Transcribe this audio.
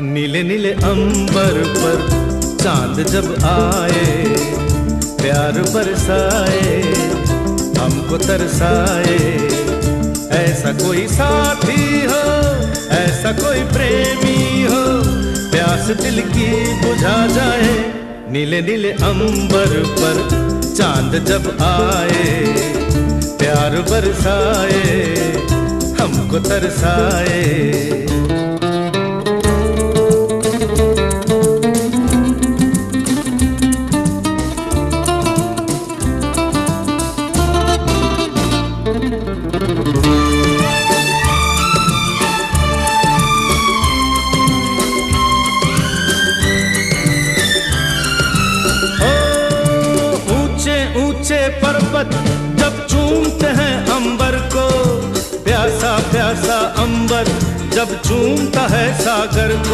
नीले नीले अंबर पर चांद जब आए, प्यार बरसाए, हमको तरसाए। ऐसा कोई साथी हो, ऐसा कोई प्रेमी हो, प्यास दिल की बुझा जाए। नीले नीले अंबर पर चांद जब आए, प्यार बरसाए, हमको तरसाए। ऊंचे पर्वत जब चूमते हैं अंबर को, प्यासा प्यासा अंबर जब चूमता है सागर को।